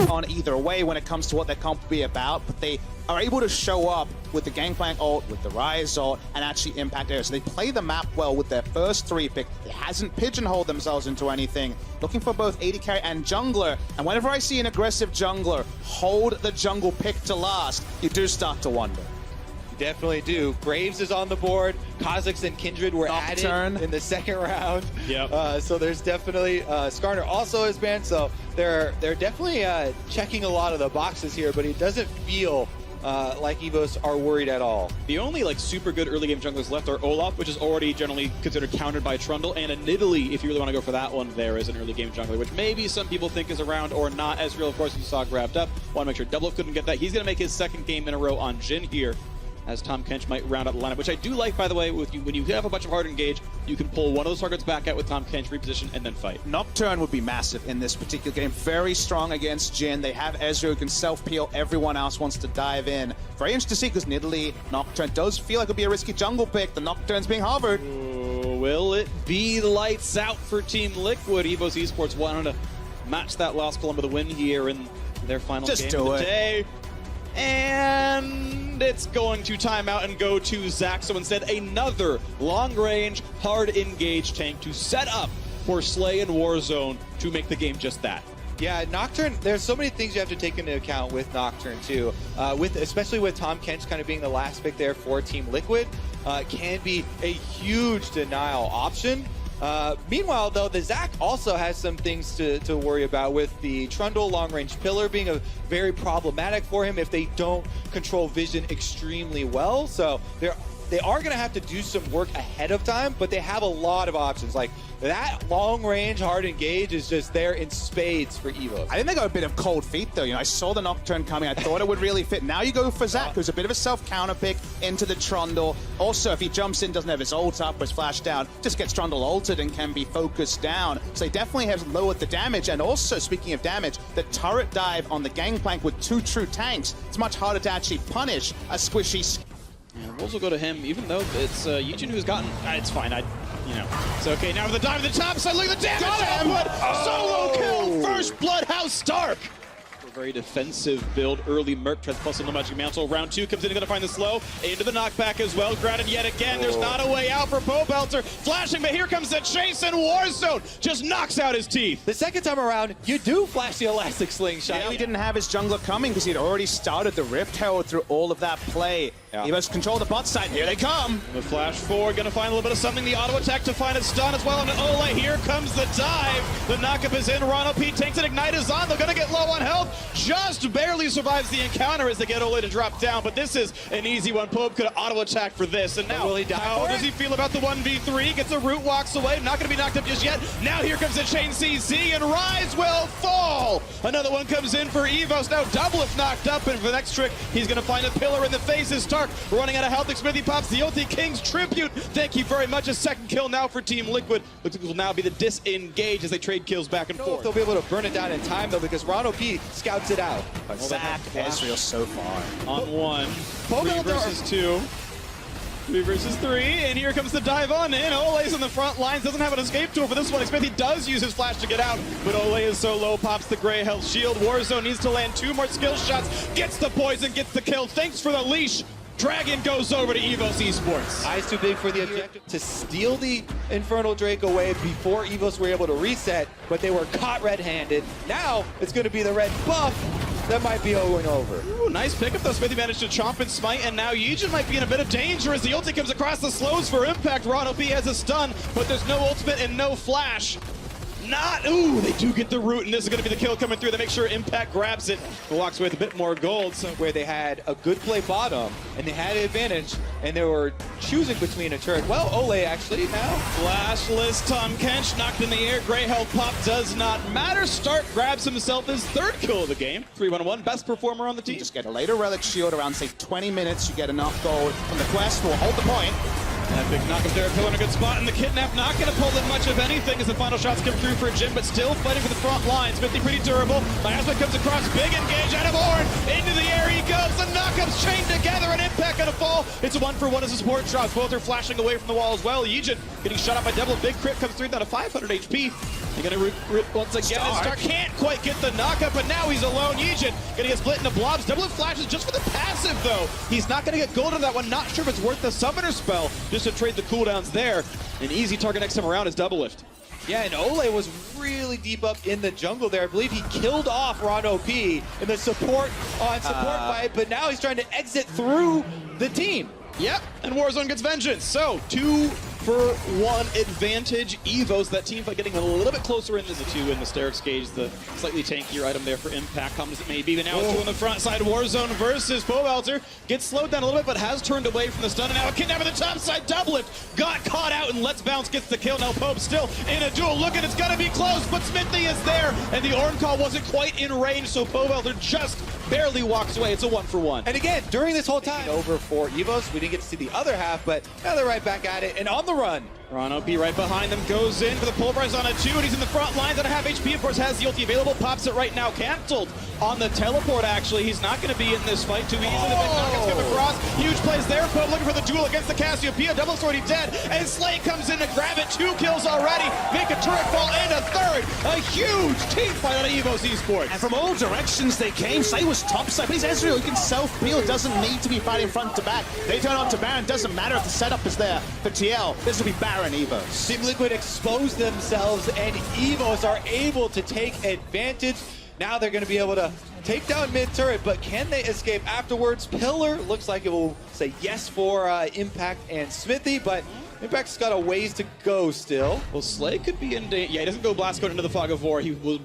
on either way when it comes to what their comp will be about, but they are able to show up with the Gangplank ult, with the Rise ult, and actually impact areas. So they play the map well with their first 3 pick. It hasn't pigeonholed themselves into anything. Looking for both AD carry and jungler, and whenever I see an aggressive jungler hold the jungle pick to last, you do start to wonder. Definitely do. Graves is on the board. Kha'Zix and Kindred were Nocturne added in the second round. Yep. So there's definitely Skarner also is banned. So they're definitely checking a lot of the boxes here, but it doesn't feel like Evos are worried at all. The only like super good early game junglers left are Olaf, which is already generally considered countered by Trundle, and a Nidalee, if you really want to go for that one there as an early game jungler, which maybe some people think is around or not. Ezreal, of course, you saw grabbed up. Want to make sure Double couldn't get that. He's going to make his second game in a row on Jhin here, as Tahm Kench might round out the lineup, which I do like, by the way. With you, when you have a bunch of hard engage, you can pull one of those targets back out with Tahm Kench, reposition, and then fight. Nocturne would be massive in this particular game. Very strong against Jhin. They have Ezreal who can self-peel. Everyone else wants to dive in. Very interesting to see because Nidalee, Nocturne does feel like it would be a risky jungle pick. The Nocturne's being hovered. Ooh, will it be lights out for Team Liquid? Evos Esports wanted to match that last column of the win here in their final game of the day. And it's going to time out and go to Zach. So instead, another long-range, hard-engage tank to set up for Slay and Warzone to make the game just that. Yeah, Nocturne, there's so many things you have to take into account with Nocturne, too. Especially with Tahm Kench kind of being the last pick there for Team Liquid, can be a huge denial option. Meanwhile, though, the Zac also has some things to worry about, with the Trundle long-range pillar being a very problematic for him if they don't control vision extremely well. So they are going to have to do some work ahead of time, but they have a lot of options. Like, that long-range hard engage is just there in spades for Evos. I think they got a bit of cold feet, though. You know, I saw the Nocturne coming. I thought it would really fit. Now you go for Zac, who's a bit of a self-counter pick into the Trundle. Also, if he jumps in, doesn't have his ult up, or his flash down, just gets Trundle ulted and can be focused down. So they definitely have lowered the damage. And also, speaking of damage, the turret dive on the Gangplank with 2 true tanks, it's much harder to actually punish a squishy. Yeah, Wolves will go to him, even though it's Yijin who's gotten... it's fine, it's okay. Now with the dive to the top side, look at the damage! Solo kill! First Bloodhouse Stark! A very defensive build. Early Merc tries plus on the Magic Mantle. Round 2 comes in, going to find the slow. Into the knockback as well. Grounded yet again. There's not a way out for Pobelter. Flashing, but here comes the chase, and Warzone just knocks out his teeth. The second time around, you do flash the Elastic Slingshot. Yeah, he didn't have his jungler coming because he'd already started the Rift Herald through all of that play. He must control the bot side. Here they come. The flash forward, gonna find a little bit of something. The auto attack to find a stun as well. And Ole, here comes the dive. The knockup is in. Ronald P takes it. Ignite is on. They're gonna get low on health. Just barely survives the encounter as they get Ole to drop down. But this is an easy one. Pope could auto attack for this. And now, will he die how does he feel about the 1v3? Gets a root, walks away. Not gonna be knocked up just yet. Now here comes the chain CC, and Rise will fall. Another one comes in for Evos. Now double if knocked up. And for the next trick, he's gonna find a pillar in the face. Is Stark running out of health. Smithy pops the Ulti King's tribute. Thank you very much. A second kill now for Team Liquid. Looks like it will now be the disengage as they trade kills back and forth. They'll be able to burn it down in time, though, because Ronald P scouts it out. But Zac, Ezreal so far. On 1. 3 versus 2. 3 versus 3, and here comes the dive on in. Ole's in the front lines, doesn't have an escape tool for this one. Smithy does use his flash to get out, but Ole is so low, pops the gray health shield. Warzone needs to land 2 more skill shots, gets the poison, gets the kill. Thanks for the leash. Dragon goes over to Evos Esports. Eyes too big for the objective to steal the Infernal Drake away before Evos were able to reset, but they were caught red-handed. Now it's going to be the red buff that might be going over. Ooh, nice pickup though. Smithy managed to chomp and smite, and now Yijin might be in a bit of danger as the ulti comes across the slows for impact. Ronald P has a stun, but there's no ultimate and no flash. Ooh, they do get the root, and this is going to be the kill coming through. They make sure Impact grabs it and walks away with a bit more gold. So where they had a good play bottom, and they had an advantage, and they were choosing between a turret. Well, Ole actually now. Flashless Tahm Kench knocked in the air. Gray health pop does not matter. Stark grabs himself his 3rd kill of the game. 3-1-1, best performer on the team. You just get a later relic shield around, say, 20 minutes. You get enough gold from the quest. Will hold the point. That big knock up there, pillar in a good spot, and the Kidnap not going to pull in much of anything as the final shots come through for Jhin, but still fighting for the front lines. Smithy pretty durable. Miasma comes across, big engage out of Ornn. Into the air he goes. The knockup's chained together, and Impact going to fall. It's a 1-for-1 as a support drop. Both are flashing away from the wall as well. Yijin getting shot up by Devil. Big crit comes through down to 500 HP. They're gonna once again, Stark can't quite get the knockup, but now he's alone. Yijin gonna get split into blobs. Double flashes just for the passive, though. He's not gonna get gold on that one. Not sure if it's worth the summoner spell just to trade the cooldowns there. An easy target next time around is double lift. Yeah, and Ole was really deep up in the jungle there. I believe he killed off Ron OP in the support fight, but now he's trying to exit through the team. Yep, and Warzone gets vengeance. So 2-for-1 advantage. Evos, that team fight getting a little bit closer into the 2 in the Sterix gauge, the slightly tankier item there for impact, common as it may be. But now it's 2 on the front side. Warzone versus Povalter gets slowed down a little bit, but has turned away from the stun. And now a kidnap on the top side, double lift, got caught out, and Let's Bounce gets the kill. Now Pope still in a duel. Look at it's gonna be close, but Smithy is there, and the Orn call wasn't quite in range, so Povalter just barely walks away. It's a 1-for-1. And again, during this whole time, over for Evos. We didn't get to see the other half, but now they're right back at it and on the run. Ron OP right behind them, goes in for the pulverize on a 2, and he's in the front lines on a half HP. Of course, has the ulti available, pops it right now, canceled on the teleport. Actually, he's not going to be in this fight too easily. The big knockouts come across, huge plays there. Pope looking for the duel against the Cassiopeia. Double sword, he's dead, and Slay comes in to grab it. 2 kills already, make a turret fall and a third. A huge team fight out of Evos Esports. And from all directions they came. Slay was topside, but he's Ezreal. He can self-peel, doesn't need to be fighting front to back. They turn on to Baron, doesn't matter if the setup is there for TL. This will be Baron Evos. Team Liquid exposed themselves, and Evos are able to take advantage. Now they're going to be able to take down mid turret, but can they escape afterwards? Pillar looks like it will say yes for Impact and Smithy, but Impact's got a ways to go still. Well, Slay could be in danger. Yeah, he doesn't go blast code into the fog of war. He will.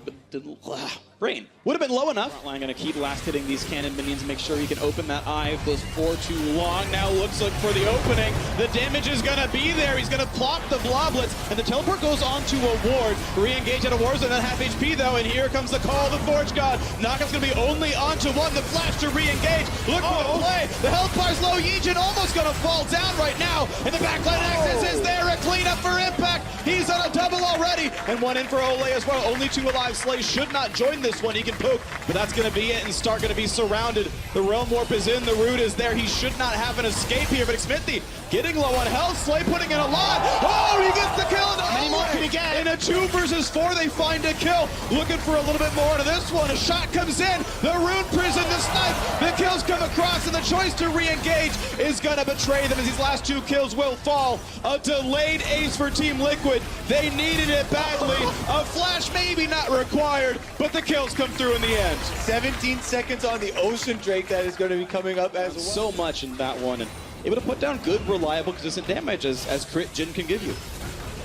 Brain would have been low enough. Frontline gonna keep last hitting these cannon minions, make sure he can open that eye if goes for too long. Now looks like for the opening. The damage is gonna be there. He's gonna plop the bloblets, and the teleport goes on to a ward. Re-engage out of Warzone at half HP though, and here comes the call of the Forge God. Knockup's gonna be only onto 1. The flash to re-engage. Look for the play. The health bar's low. Yijin almost gonna fall down right now, and the backline access is there. A cleanup for Impact. He's on a double already, and 1 in for Ole as well. Only 2 alive. Slay should not join this one. He can poke, but that's going to be it, and Stark going to be surrounded. The Realm Warp is in, the root is there. He should not have an escape here, but Smithy getting low on health. Slay putting in a lot. Oh, he gets the kill. How many more can he get? In a 2 versus 4, they find a kill. Looking for a little bit more to this one. A shot comes in. The Rune Prison, the snipe. The kills come across, and the choice to re-engage is going to betray them as these last 2 kills will fall. A delayed ace for Team Liquid. They needed it badly. A flash maybe not required, but the kills come through in the end. 17 seconds on the Ocean Drake that is going to be coming up as well. So much in that one, and able to put down good, reliable, consistent damage as Crit Jin can give you.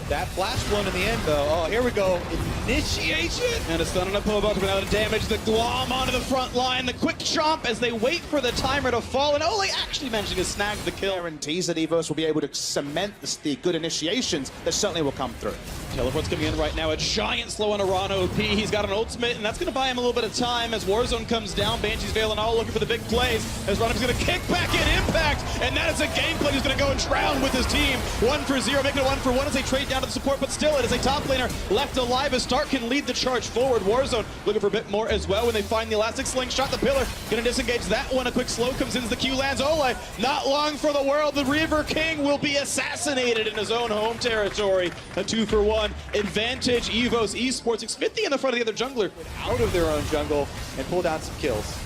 That flash blown in the end, though. Oh, here we go. Initiation. And a stun on a pull about to damage the Glom onto the front line. The quick chomp as they wait for the timer to fall. And Ole actually managing to snag the kill. Guarantees that Evos will be able to cement the good initiations that certainly will come through. Teleport's coming in right now. A giant slow on a Ron OP. He's got an ultimate, and that's going to buy him a little bit of time as Warzone comes down. Banshee's veiling all looking for the big plays as Ron OP's going to kick back in Impact, and that is a gameplay who's going to go and drown with his team. 1-for-0, making it 1-for-1 as they trade down to the support, but still it is a top laner left alive as Stark can lead the charge forward. Warzone looking for a bit more as well when they find the elastic slingshot. The pillar going to disengage that one. A quick slow comes in as the Q lands. Ole, not long for the world. The Reaver King will be assassinated in his own home territory. A 2-for-1 advantage. Evos Esports. Smithy in the front of the other jungler. Out of their own jungle and pull down some kills.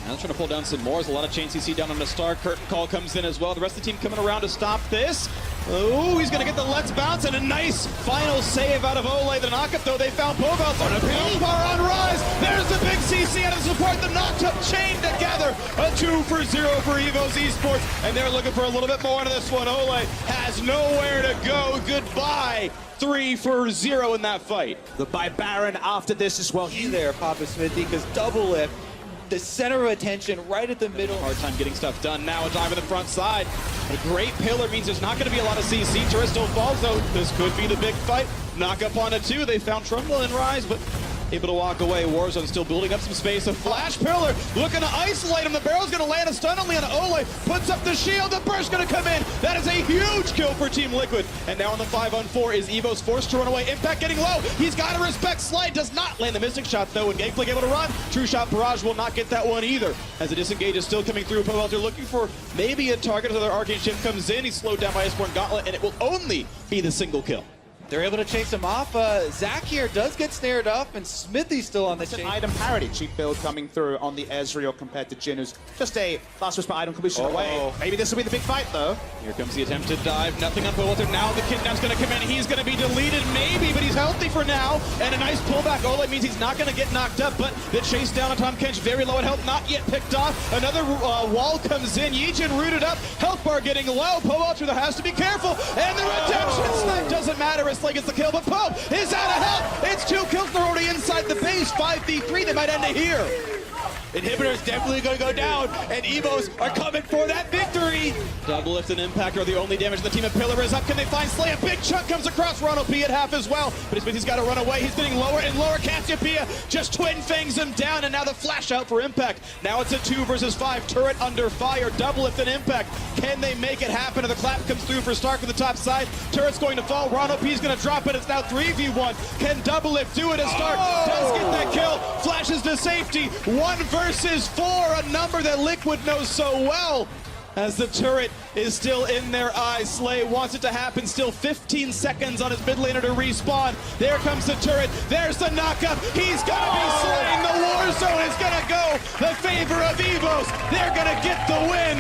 Now trying to pull down some more. There's a lot of chain CC down on the star. Curtain call comes in as well. The rest of the team coming around to stop this. Oh, he's going to get the Let's Bounce and a nice final save out of Ole. The knockup, though, they found Povalter. Power on rise. There's the big CC out of the support. The knocked up chain together. A 2-for-0 for Evos Esports. And they're looking for a little bit more into this one. Ole has nowhere to go. Goodbye. 3-for-0 in that fight. Goodbye Baron after this as well. He there, Papa Smithy, because double lift. The center of attention right at the middle. Hard time getting stuff done now. A dive in the front side. But a great pillar means there's not going to be a lot of CC. Turret still falls, though. This could be the big fight. Knock up on a 2. They found Trundle and Rise, but able to walk away. Warzone still building up some space. A flash pillar looking to isolate him. The barrel's going to land a stun only on Ole. Puts up the shield. The burst going to come in. That is a huge kill for Team Liquid. And now on the 5-on-4 is Evos forced to run away. Impact getting low. He's got to respect Slide. Does not land the Mystic Shot though. And Gangplank able to run. True Shot Barrage will not get that one either. As the disengage is still coming through. Povalter looking for maybe a target as their Arcane Shift comes in. He's slowed down by Iceborne Gauntlet, and it will only be the single kill. They're able to chase him off. Zach here does get snared up, and Smithy's still on the It's an chase. item parity, cheap build coming through on the Ezreal compared to Jhin, who's just a last whisper item completion away. Maybe this will be the big fight, though. Here comes the attempted dive. Nothing on Bolter. Now the kidnap's going to come in. He's going to be deleted, maybe, but he's healthy for now. And a nice pullback. Ole means he's not going to get knocked up, but the chase down on Tom Kench, very low in health, not yet picked off. Another wall comes in. Yijin rooted up. Health bar getting low. Poe there has to be careful. And the redemption snipe doesn't matter. Slay gets the kill, but Poe is out of health. It's 2 kills. They're already inside the base. 5v3. They might end it here. Inhibitor's definitely going to go down, and Evos are coming for that victory. Double lift and impact are the only damage. The team of Pillar is up. Can they find Slay? A big chunk comes across. Ronald P at half as well. But he's got to run away. He's getting lower and lower. Cassiopeia just twin fangs him down, and now the flash out for impact. Now it's a 2 versus 5. Turret under fire. Double lift and impact. Can they make it happen? And the clap comes through for Stark on the top side. Turret's going to fall. Ronald P is going to drop it. It's now 3v1. Can double lift do it as Stark does get that kill? Flashes to safety. 1 versus 4, a number that Liquid knows so well. As the turret is still in their eyes, Slay wants it to happen. Still 15 seconds on his mid laner to respawn. There comes the turret. There's the knockup. He's going to be slain. The war zone is going to go the favor of Evos. They're going to get the win.